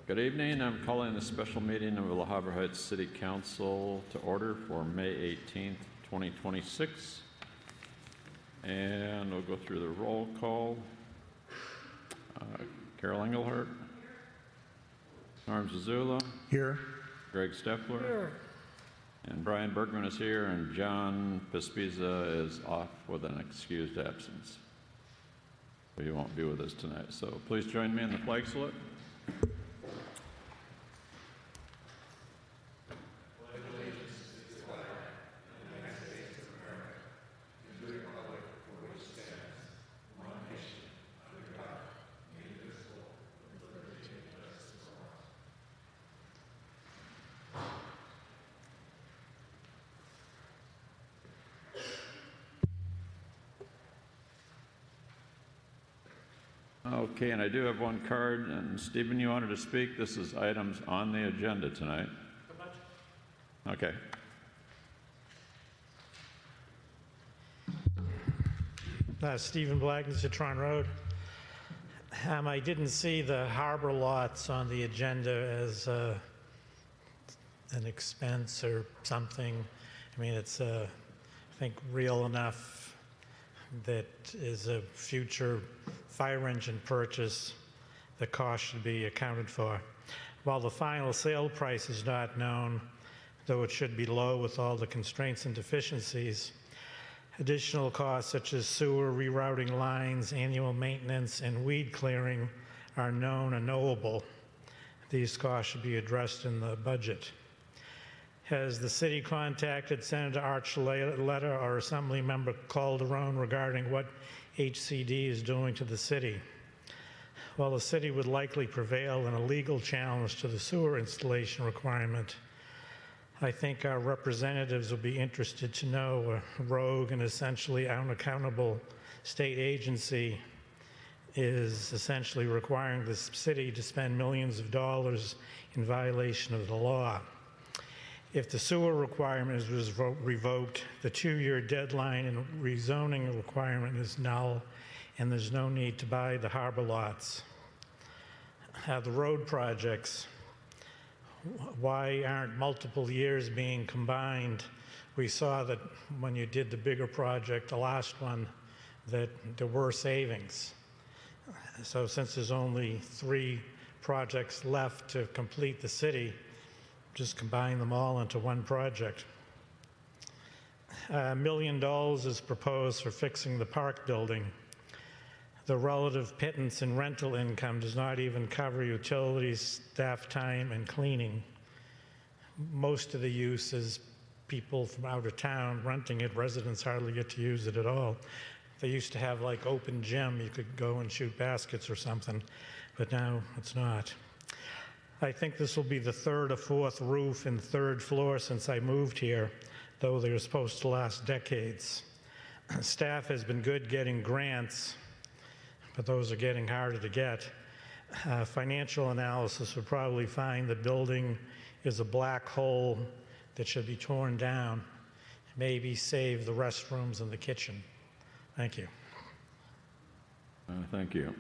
Good evening. I'm calling the special meeting of the La Habra Heights City Council to order for May 18th, 2026. And we'll go through the roll call. Carol Engelhardt. Norm Zazula. Here. Greg Steffler. Here. And Brian Bergman is here, and John Pespiza is off with an excused absence. So he won't be with us tonight. So please join me in the flag salute. Okay, and I do have one card, and Stephen, you wanted to speak. This is items on the agenda tonight. Okay. Stephen Black, Citron Road. I didn't see the harbor lots on the agenda as an expense or something. I mean, it's, I think, real enough that is a future fire engine purchase. The cost should be accounted for. While the final sale price is not known, though it should be low with all the constraints and deficiencies, additional costs such as sewer, rerouting lines, annual maintenance, and weed clearing are known and knowable. These costs should be addressed in the budget. Has the city contacted Senator Archuleta or Assemblymember Calderon regarding what HCD is doing to the city? While the city would likely prevail in a legal challenge to the sewer installation requirement, I think our representatives will be interested to know a rogue and essentially unaccountable state agency is essentially requiring the city to spend millions of dollars in violation of the law. If the sewer requirement was revoked, the 2-year deadline and rezoning requirement is null, and there's no need to buy the harbor lots. The road projects, why aren't multiple years being combined? We saw that when you did the bigger project, the last one, that there were savings. So since there's only 3 projects left to complete the city, just combine them all into one project. $1 million is proposed for fixing the park building. The relative pittance in rental income does not even cover utilities, staff time, and cleaning. Most of the use is people from out of town renting it. Residents hardly get to use it at all. They used to have like open gym. You could go and shoot baskets or something, but now it's not. I think this will be the 3rd or 4th roof in the 3rd floor since I moved here, though they're supposed to last decades. Staff has been good getting grants, but those are getting harder to get. Financial analysis would probably find the building is a black hole that should be torn down, maybe save the restrooms and the kitchen. Thank you. Thank you.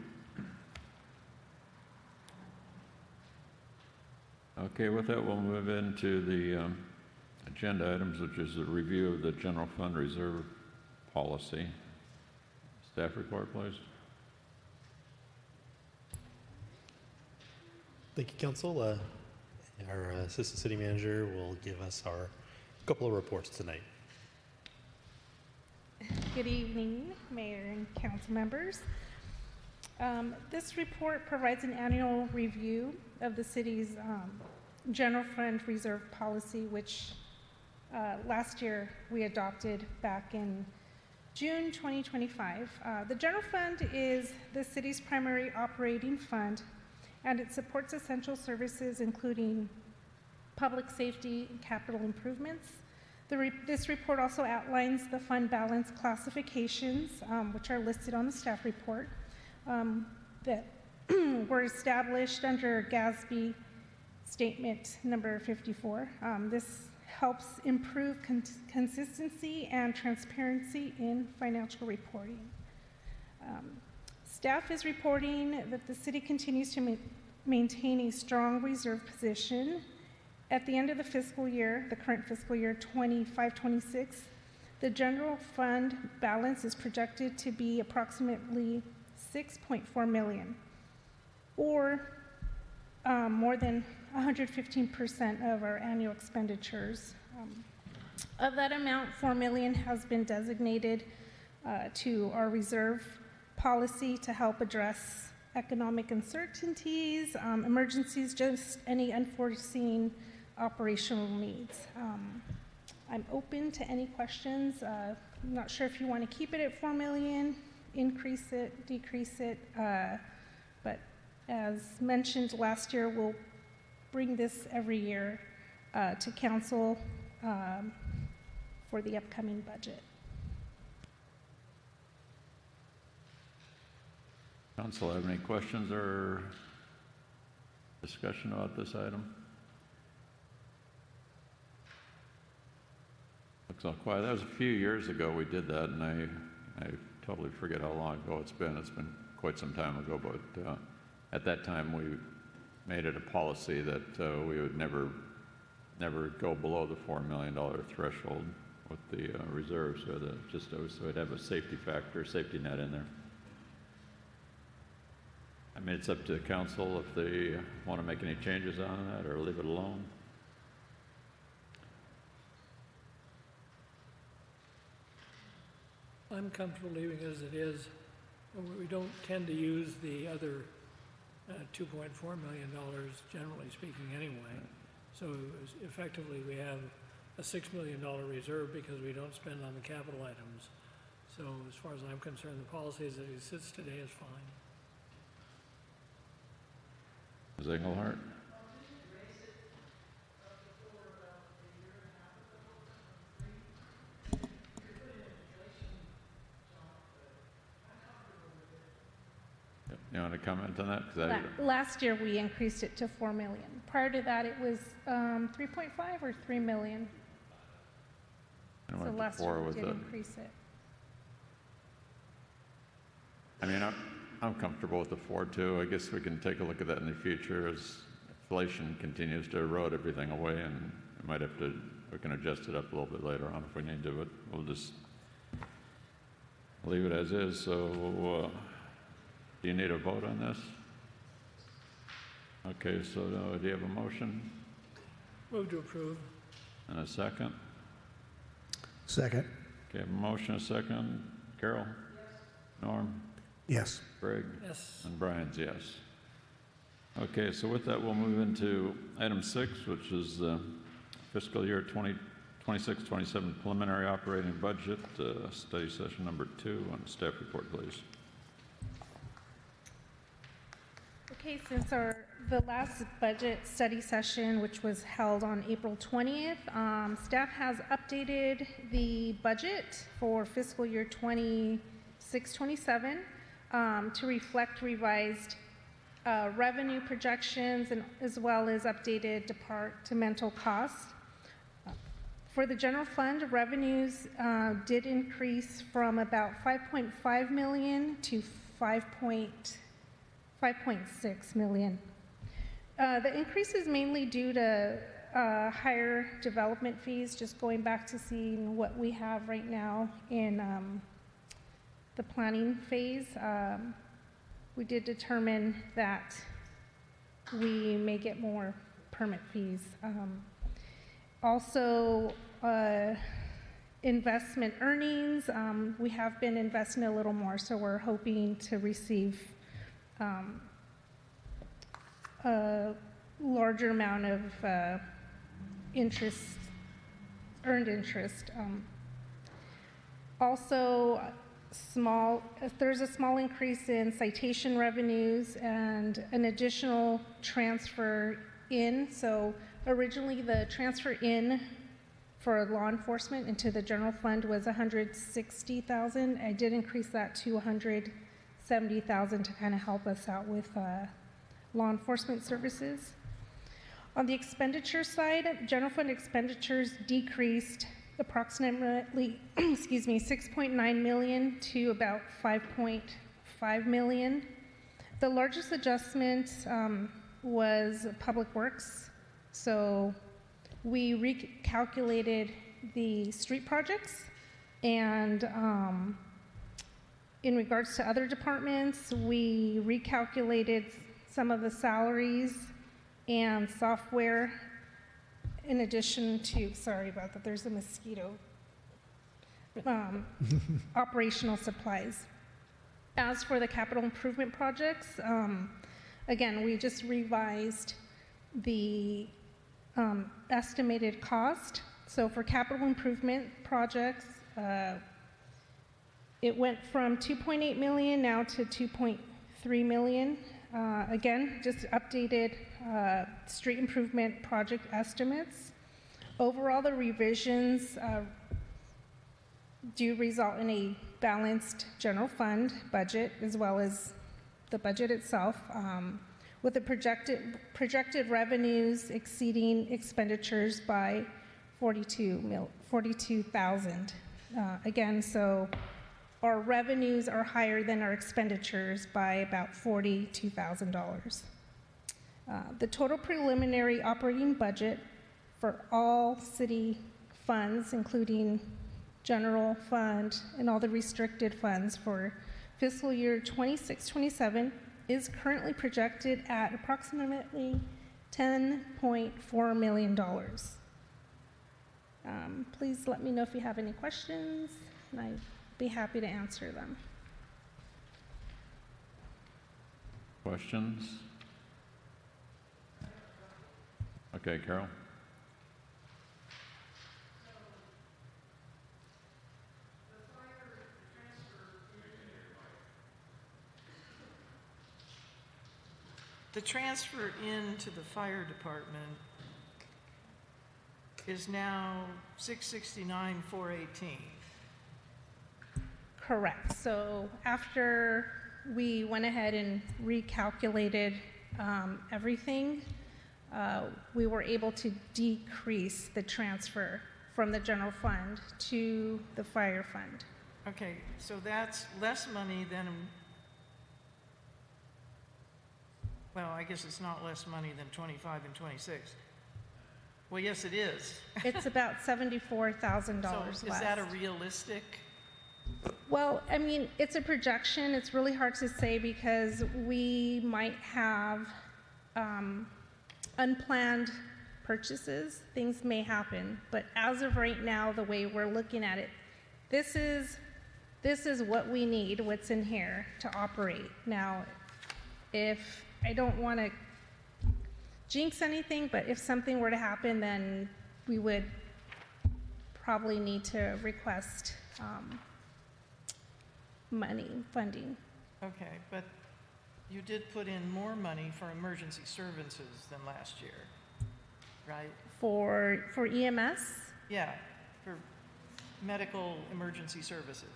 Okay, with that, we'll move into the agenda items, which is a review of the general fund reserve policy. Staff report, please. Thank you, Council. Our Assistant City Manager will give us our couple of reports tonight. Good evening, Mayor and Council members. This report provides an annual review of the city's general fund reserve policy, which last year we adopted back in June 2025. The general fund is the city's primary operating fund, and it supports essential services including public safety and capital improvements. This report also outlines the fund balance classifications, which are listed on the staff report, that were established under GASB Statement number 54. This helps improve consistency and transparency in financial reporting. Staff is reporting that the city continues to maintain a strong reserve position. At the end of the fiscal year, the current fiscal year 25-26, the general fund balance is projected to be approximately $6.4 million, or more than 115% of our annual expenditures. Of that amount, $4 million has been designated to our reserve policy to help address economic uncertainties, emergencies, just any unforeseen operational needs. I'm open to any questions. I'm not sure if you want to keep it at $4 million, increase it, decrease it, but as mentioned last year, we'll bring this every year to council for the upcoming budget. Council, have any questions or discussion about this item? Looks all quiet. That was a few years ago we did that, and I totally forget how long ago it's been. It's been quite some time ago, but at that time we made it a policy that we would never go below the $4 million threshold with the reserves, or just so it'd have a safety factor, safety net in there. I mean, it's up to the council if they want to make any changes on that or leave it alone. I'm comfortable leaving it as it is. We don't tend to use the other $2.4 million, generally speaking, anyway. So effectively, we have a $6 million reserve because we don't spend on the capital items. So as far as I'm concerned, the policy as it sits today is fine. Ms. Engelhardt? You want to comment on that? 'Cause Last year, we increased it to $4 million. Prior to that, it was 3.5 or $3 million. So last year, we did increase it. I mean, I'm comfortable with the 4 too. I guess we can take a look at that in the future as inflation continues to erode everything away, and we can adjust it up a little bit later on if we need to, but we'll just leave it as is. So do you need a vote on this? Okay, so do you have a motion? Move to approve. And a second? Second. Okay, a motion, a second. Carol? Yes. Norm? Yes. Greg? Yes. And Brian's yes. Okay, so with that, we'll move into item 6, which is fiscal year 2026-27 preliminary operating budget, study session number 2. On staff report, please. Okay, since the last budget study session, which was held on April 20th, staff has updated the budget for fiscal year 26-27 to reflect revised revenue projections and as well as updated departmental costs. For the general fund, revenues did increase from about $5.5 million to $5.6 million. The increase is mainly due to higher development fees, just going back to seeing what we have right now in the planning phase. We did determine that we may get more permit fees. Also, investment earnings, we have been investing a little more, so we're hoping to receive a larger amount of earned interest. Also, there's a small increase in citation revenues and an additional transfer in. So originally the transfer in for law enforcement into the general fund was $160,000. I did increase that to $170,000 to kind of help us out with law enforcement services. On the expenditure side, general fund expenditures decreased approximately, $6.9 million to about $5.5 million. The largest adjustment was Public Works. So we recalculated the street projects, and in regards to other departments, we recalculated some of the salaries and software in addition to, sorry about that, there's a mosquito, operational supplies. As for the capital improvement projects, again, we just revised the estimated cost. So for capital improvement projects, it went from 2.8 million now to 2.3 million. Again, just updated street improvement project estimates. Overall, the revisions do result in a balanced general fund budget as well as the budget itself, with the projected revenues exceeding expenditures by 42,000. Again, so our revenues are higher than our expenditures by about $42,000. The total preliminary operating budget for all city funds, including general fund and all the restricted funds for fiscal year 26-27, is currently projected at approximately $10.4 million. Please let me know if you have any questions, and I'd be happy to answer them. Questions? Okay, Carol? The transfer into the fire department is now $669,418. Correct. So after we went ahead and recalculated everything, we were able to decrease the transfer from the general fund to the fire fund. Okay, so that's less money than, well, I guess it's not less money than 25 and 26. Well, yes, it is. It's about $74,000 less. So is that a realistic? Well, I mean, it's a projection. It's really hard to say because we might have unplanned purchases. Things may happen. But as of right now, the way we're looking at it, this is what we need, what's in here to operate. Now, if I don't want to jinx anything, but if something were to happen, then we would probably need to request funding. Okay, but you did put in more money for emergency services than last year, right? For EMS? Yeah, for medical emergency services.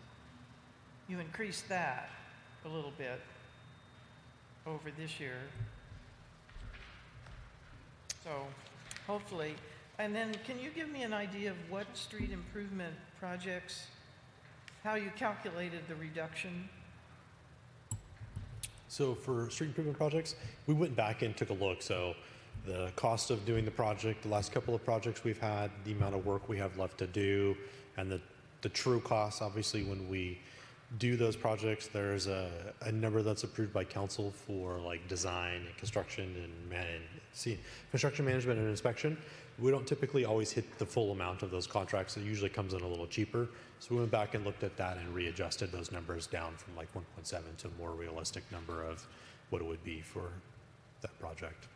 You increased that a little bit over this year. So hopefully, and then can you give me an idea of what street improvement projects, how you calculated the reduction? So for street improvement projects, we went back and took a look. So the cost of doing the project, the last couple of projects we've had, the amount of work we have left to do, and the true costs. Obviously, when we do those projects, there's a number that's approved by council for like design and construction and construction management and inspection. We don't typically always hit the full amount of those contracts. It usually comes in a little cheaper. So we went back and looked at that and readjusted those numbers down from like 1.7 to a more realistic number of what it would be for that project.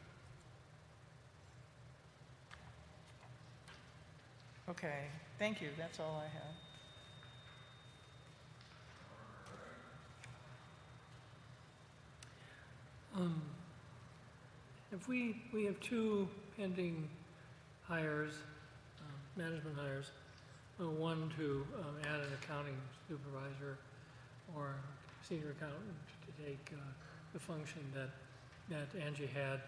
Okay, thank you. That's all I have. If we have two pending hires, management hires, one to add an accounting supervisor or senior accountant to take the function that Angie had,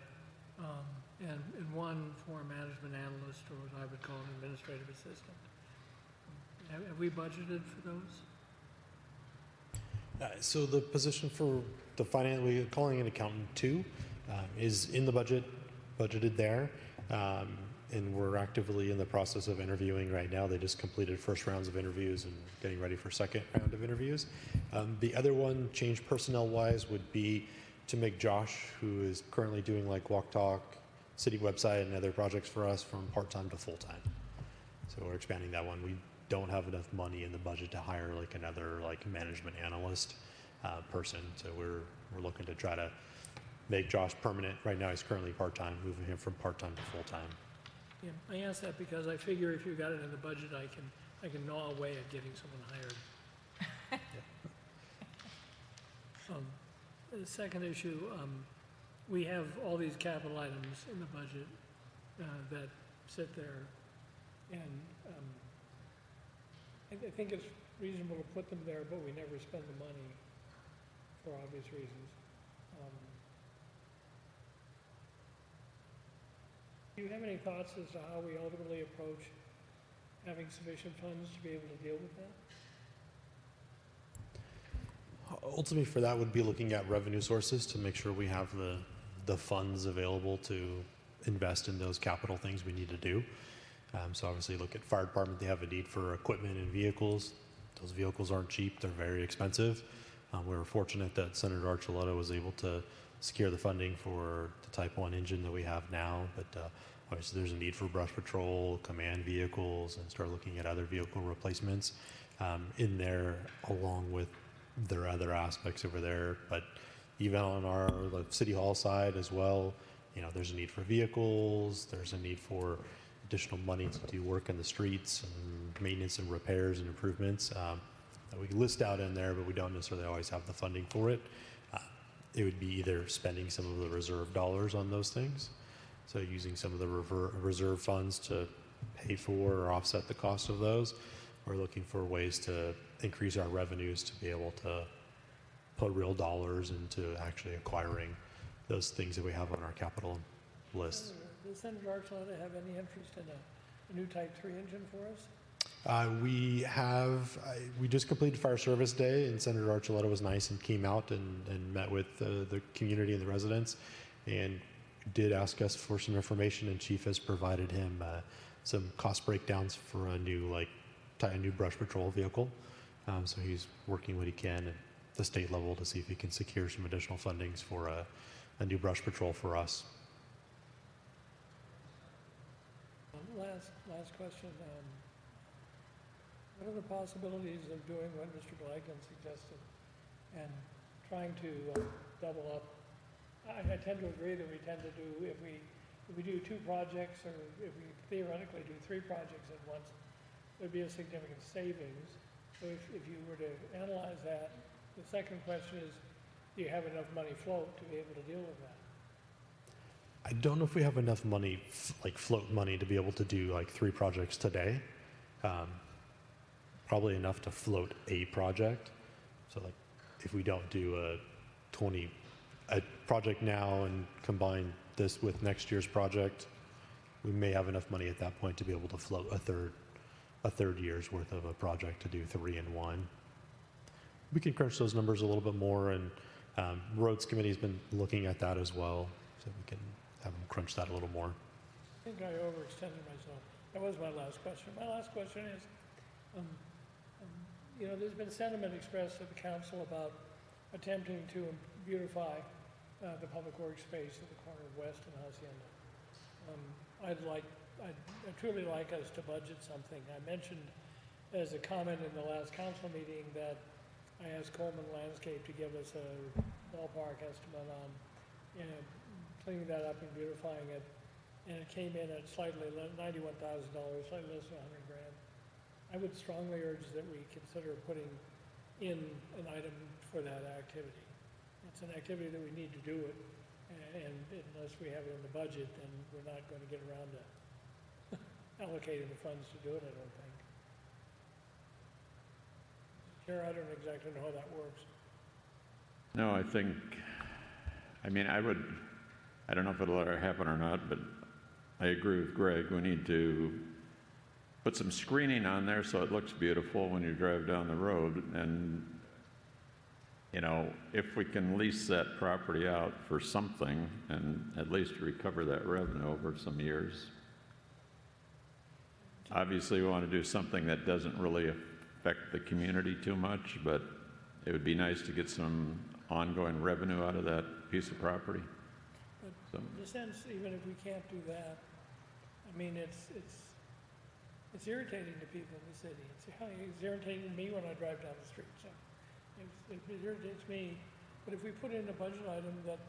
and one for a management analyst, or what I would call an administrative assistant. Have we budgeted for those? So the position for the finance, we're calling it accountant 2. is in the budgeted there. And we're actively in the process of interviewing right now. They just completed first rounds of interviews and getting ready for second round of interviews. The other one, change personnel-wise, would be to make Josh, who is currently doing like Walk Talk, city website, and other projects for us, from part-time to full-time. So we're expanding that one. We don't have enough money in the budget to hire like another like management analyst person. So we're looking to try to make Josh permanent. Right now he's currently part-time, moving him from part-time to full-time. Yeah, I ask that because I figure if you got it in the budget, I can gnaw away at getting someone hired. The second issue, we have all these capital items in the budget that sit there, and I think it's reasonable to put them there, but we never spend the money for obvious reasons. Do you have any thoughts as to how we ultimately approach having sufficient funds to be able to deal with that? Ultimately, for that would be looking at revenue sources to make sure we have the funds available to invest in those capital things we need to do. So obviously look at fire department, they have a need for equipment and vehicles. Those vehicles aren't cheap, they're very expensive. We were fortunate that Senator Archuleta was able to secure the funding for the Type 1 engine that we have now, but obviously there's a need for brush patrol, command vehicles, and start looking at other vehicle replacements in there, along with their other aspects over there. But even on the city hall side as well, there's a need for vehicles, there's a need for additional money to do work in the streets and maintenance and repairs and improvements that we list out in there, but we don't necessarily always have the funding for it. It would be either spending some of the reserve dollars on those things, so using some of the reserve funds to pay for or offset the cost of those, or looking for ways to increase our revenues to be able to put real dollars into actually acquiring those things that we have on our capital list. Does Senator Archuleta have any interest in a new Type 3 engine for us? We just completed Fire Service Day, and Senator Archuleta was nice and came out and met with the community and the residents, and did ask us for some information, and Chief has provided him some cost breakdowns for a new brush patrol vehicle. So he's working what he can at the state level to see if he can secure some additional fundings for a new brush patrol for us. Last question. What are the possibilities of doing what Mr. Blagden suggested and trying to double up? I tend to agree that we tend to do, if we do 2 projects, or if we theoretically do 3 projects at once, there'd be a significant savings. So if you were to analyze that, the second question is, do you have enough money float to be able to deal with that? I don't know if we have enough money, like float money, to be able to do like 3 projects today. Probably enough to float a project. So like if we don't do a project now and combine this with next year's project, we may have enough money at that point to be able to float a third year's worth of a project to do 3 in 1. We can crunch those numbers a little bit more, and Roads Committee has been looking at that as well, so we can have them crunch that a little more. I think I overextended myself. That was my last question. My last question is, there's been sentiment expressed at the council about attempting to beautify the public works space at the corner of West and Hacienda. I'd truly like us to budget something. I mentioned as a comment in the last council meeting that I asked Coleman Landscape to give us a ballpark estimate on cleaning that up and beautifying it, and it came in at slightly $91,000, slightly less than $100,000. I would strongly urge that we consider putting in an item for that activity. It's an activity that we need to do it, and unless we have it in the budget, then we're not going to get around to allocating the funds to do it, I don't think. Chair, I don't exactly know how that works. No, I don't know if it'll ever happen or not, but I agree with Greg. We need to put some screening on there so it looks beautiful when you drive down the road. And, you know, if we can lease that property out for something and at least recover that revenue over some years. Obviously, we want to do something that doesn't really affect the community too much, but it would be nice to get some ongoing revenue out of that piece of property. But So, in a sense, even if we can't do that, I mean, it's irritating to people in the city. It's irritating to me when I drive down the street, so it irritates me. But if we put in a budget item that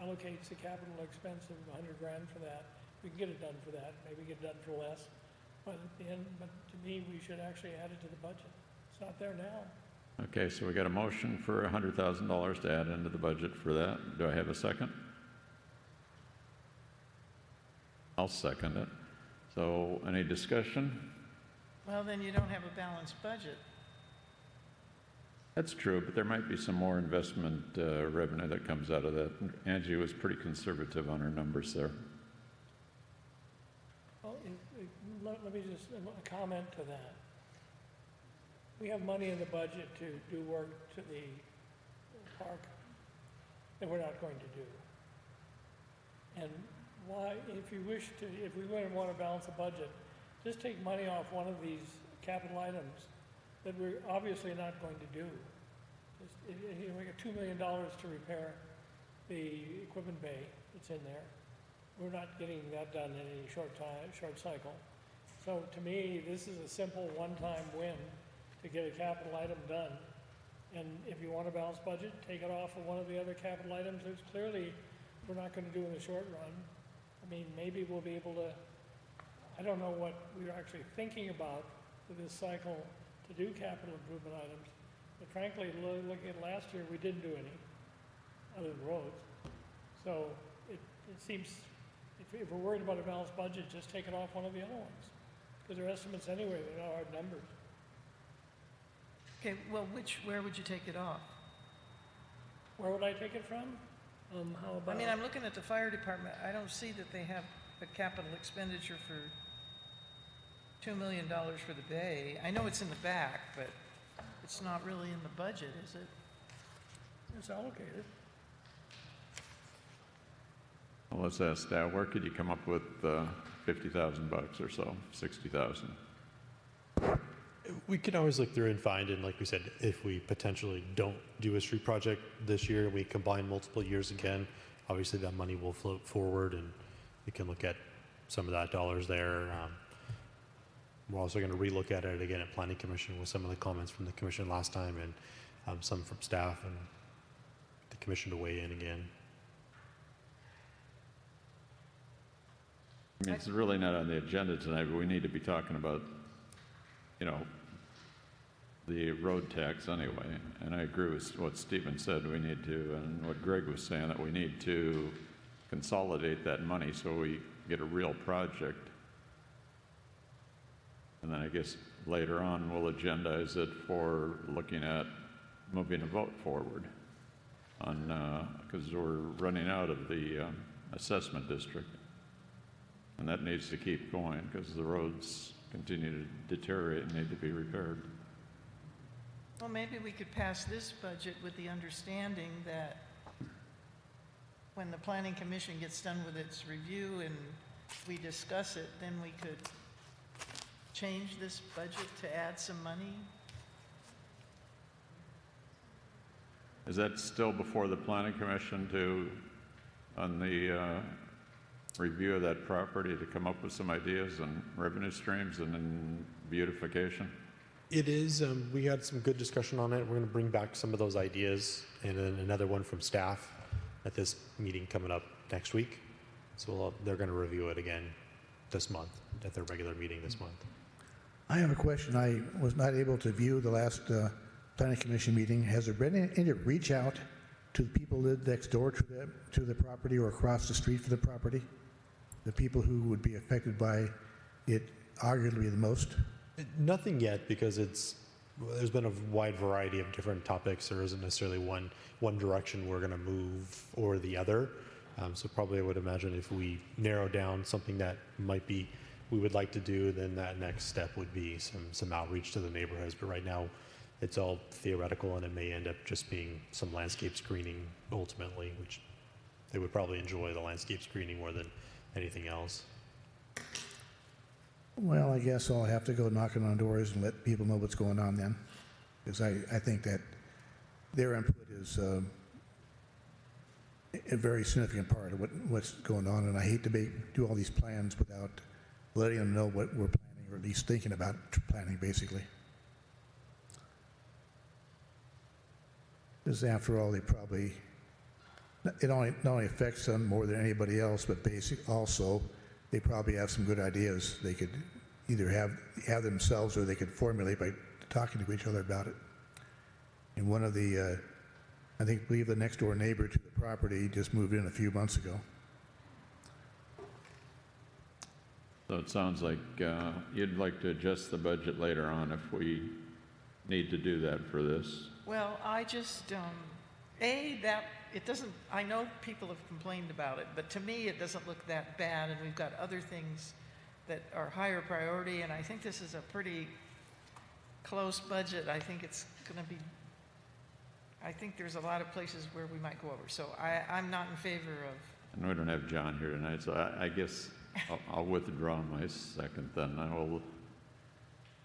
allocates a capital expense of $100 grand for that, we can get it done for that, maybe get it done for less. But at the end, but to me, we should actually add it to the budget. It's not there now. okay, so we got a motion for $100,000 to add into the budget for that. Do I have a second? I'll second it. So, any discussion? Well, then you don't have a balanced budget. That's true, but there might be some more investment revenue that comes out of that. Angie was pretty conservative on her numbers there. Well, let me just comment to that. We have money in the budget to do work to the park that we're not going to do. And why, if you wish to, if we really want to balance the budget, just take money off one of these capital items that we're obviously not going to do. You know, we got $2 million to repair the equipment bay that's in there. We're not getting that done in any short cycle. So to me, this is a simple one-time win to get a capital item done. And if you want a balanced budget, take it off of one of the other capital items that clearly we're not going to do in the short run. I mean, maybe we'll be able to, I don't know what we're actually thinking about for this cycle to do capital improvement items. But frankly, looking at last year, we didn't do any other than roads. So it seems, if we're worried about a balanced budget, just take it off one of the other ones. Because they're estimates anyway, they're not hard numbers. Okay, well, where would you take it off? Where would I take it from? How about? I mean, I'm looking at the fire department. I don't see that they have a capital expenditure for $2 million for the bay. I know it's in the back, but it's not really in the budget, is it? It's allocated. Well, let's ask staff, where could you come up with $50,000 or so, 60,000? We can always look through and find, and like we said, if we potentially don't do a street project this year, we combine multiple years again, obviously that money will float forward and we can look at some of that dollars there. We're also going to relook at it again at Planning Commission with some of the comments from the Commission last time and some from staff and the Commission to weigh in again. I mean, it's really not on the agenda tonight, but we need to be talking about, you know, the road tax anyway. And I agree with what Stephen said, we need to, and what Greg was saying, that we need to consolidate that money so we get a real project. And then I guess later on we'll agendize it for looking at moving a vote forward on, because we're running out of the assessment district. And that needs to keep going because the roads continue to deteriorate and need to be repaired. Well, maybe we could pass this budget with the understanding that when the Planning Commission gets done with its review and we discuss it, then we could change this budget to add some money. Is that still before the Planning Commission to, on the review of that property, to come up with some ideas on revenue streams and then beautification? It is. We had some good discussion on it. We're going to bring back some of those ideas and then another one from staff at this meeting coming up next week. So they're going to review it again this month at their regular meeting this month. I have a question. I was not able to view the last Planning Commission meeting. Has there been any reach out to the people that live next door to the property or across the street for the property? The people who would be affected by it arguably the most? Nothing yet, because there's been a wide variety of different topics. There isn't necessarily one direction we're going to move or the other. So probably I would imagine if we narrow down something that might be we would like to do, then that next step would be some outreach to the neighborhoods. But right now, it's all theoretical, and it may end up just being some landscape screening ultimately, which they would probably enjoy the landscape screening more than anything else. Well, I guess I'll have to go knocking on doors and let people know what's going on then, because I think that their input is a very significant part of what's going on, and I hate to do all these plans without letting them know what we're planning, or at least thinking about planning, basically. Because after all, it not only affects them more than anybody else, but also they probably have some good ideas they could either have themselves, or they could formulate by talking to each other about it. And one of the, I believe the next door neighbor to the property just moved in a few months ago. So it sounds like you'd like to adjust the budget later on if we need to do that for this. Well, I just, it doesn't, I know people have complained about it, but to me, it doesn't look that bad, and we've got other things that are higher priority, and I think this is a pretty close budget. I think it's going to be, I think there's a lot of places where we might go over. So I'm not in favor of. And we don't have John here tonight, so I guess I'll withdraw my second then. I will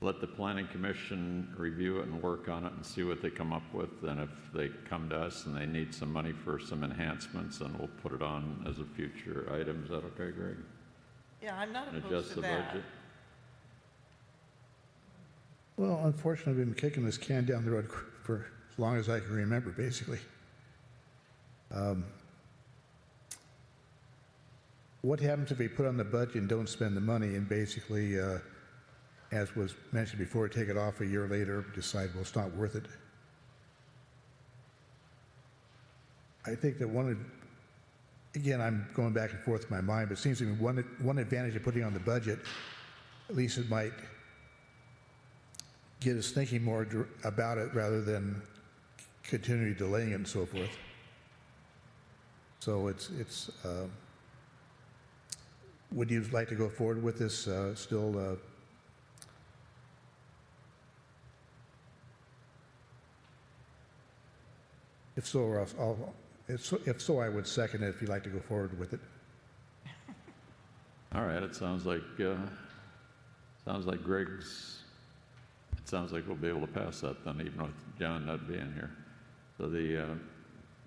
let the Planning Commission review it and work on it and see what they come up with. And if they come to us and they need some money for some enhancements, then we'll put it on as a future item. Is that okay, Greg? Yeah, I'm not And opposed adjust to the that. budget? Well, unfortunately, we've been kicking this can down the road for as long as I can remember, basically. What happens if we put on the budget and don't spend the money, and basically, as was mentioned before, take it off a year later, decide, well, it's not worth it? I think that again, I'm going back and forth in my mind, but it seems to me one advantage of putting on the budget, at least it might get us thinking more about it rather than continually delaying it and so forth. So would you like to go forward with this still? If so, I would second it if you'd like to go forward with it. All right, it sounds like Greg's, it sounds like we'll be able to pass that then, even with John not being here. So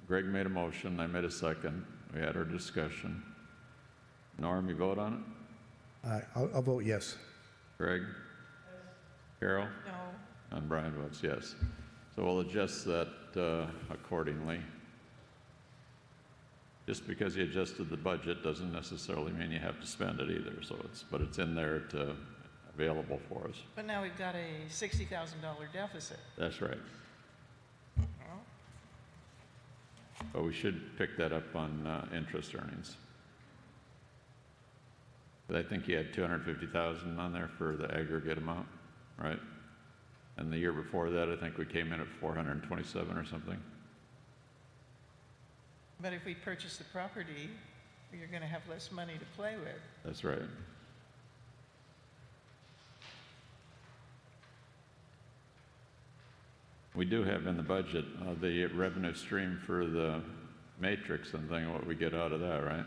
Greg made a motion, I made a second, we had our discussion. Norm, you vote on it? I'll vote yes. Greg? Yes. Carol? No. And Brian votes yes. So we'll adjust that accordingly. Just because you adjusted the budget doesn't necessarily mean you have to spend it either. So but it's in there available for us. But now we've got a $60,000 deficit. That's right. But we should pick that up on interest earnings. But I think you had 250,000 on there for the aggregate amount, right? And the year before that, I think we came in at 427 or something. But if we purchase the property, you're going to have less money to play with. That's right. We do have in the budget the revenue stream for the matrix and thing, what we get out of that, right?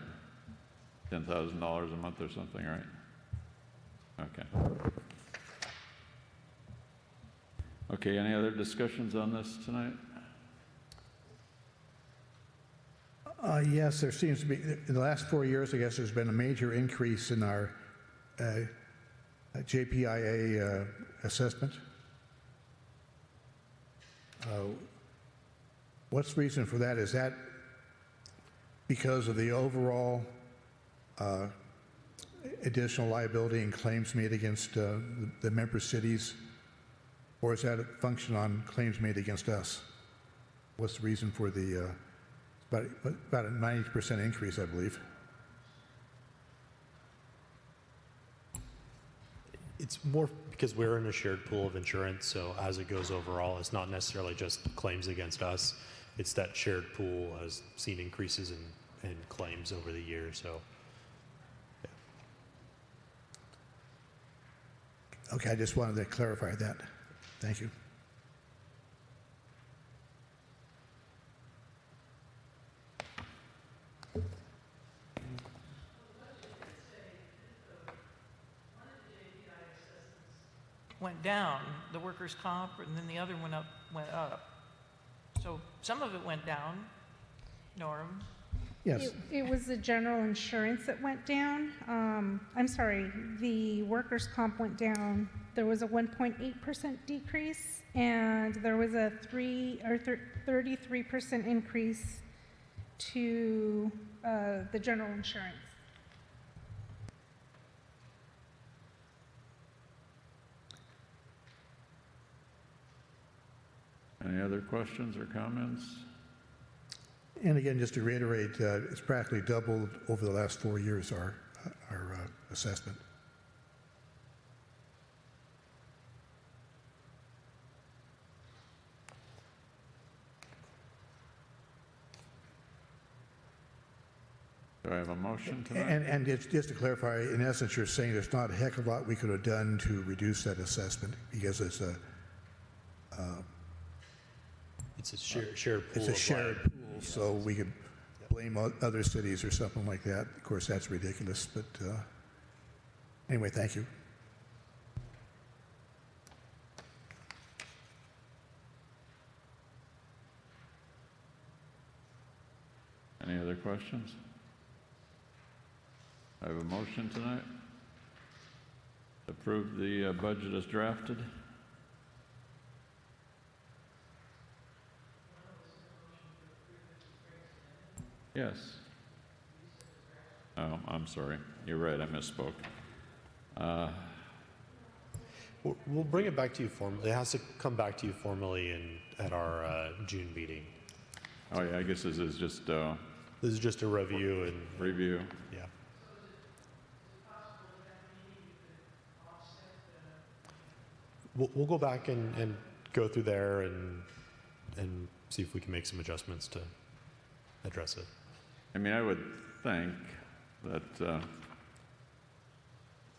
$10,000 a month or something, right? Okay. Okay, any other discussions on this tonight? Yes, there seems to be, in the last 4 years, I guess there's been a major increase in our JPIA assessment. What's the reason for that? Is that because of the overall additional liability and claims made against the member cities, or is that a function on claims made against us? What's the reason for the about a 90% increase, I believe? It's more because we're in a shared pool of insurance, so as it goes overall, it's not necessarily just claims against us. It's that shared pool has seen increases in claims over the years. So, yeah. Okay, I just wanted to clarify that. Thank you. went down, the workers' comp, and then the other one went up. So some of it went down, Norm. Yes. It was the general insurance that went down. I'm sorry, the workers' comp went down. There was a 1.8% decrease, and there was a 33% increase to the general insurance. Any other questions or comments? And again, just to reiterate, it's practically doubled over the last 4 years, our assessment. Do I have a motion tonight? And just to clarify, in essence, you're saying there's not a heck of a lot we could have done to reduce that assessment because it's a shared pool. it's a shared pool, so we could blame other cities or something like that. Of course, that's ridiculous, but anyway, thank you. Any other questions? I have a motion tonight. Approve the budget as drafted. Yes. Oh, I'm sorry. You're right. I misspoke. We'll bring it back to you formally. It has to come back to you formally at our June meeting. Oh, yeah. I guess this is just This is just a review and review. yeah. We'll go back and go through there and see if we can make some adjustments to address it. I mean, I would think that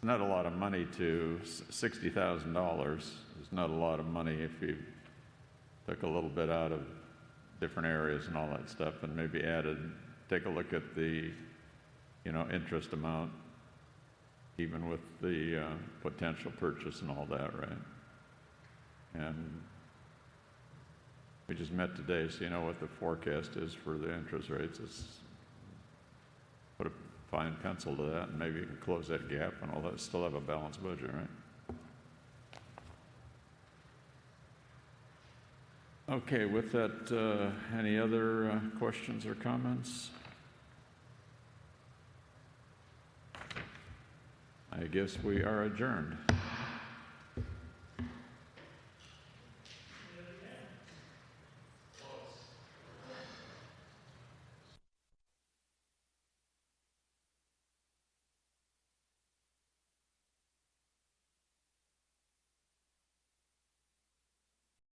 not a lot of money to $60,000 is not a lot of money if you took a little bit out of different areas and all that stuff and maybe take a look at the, interest amount, even with the potential purchase and all that, right? And we just met today, so you know what the forecast is for the interest rates. It's put a fine pencil to that, and maybe you can close that gap and all that. Still have a balanced budget, right? Okay, with that, any other questions or comments? I guess we are adjourned.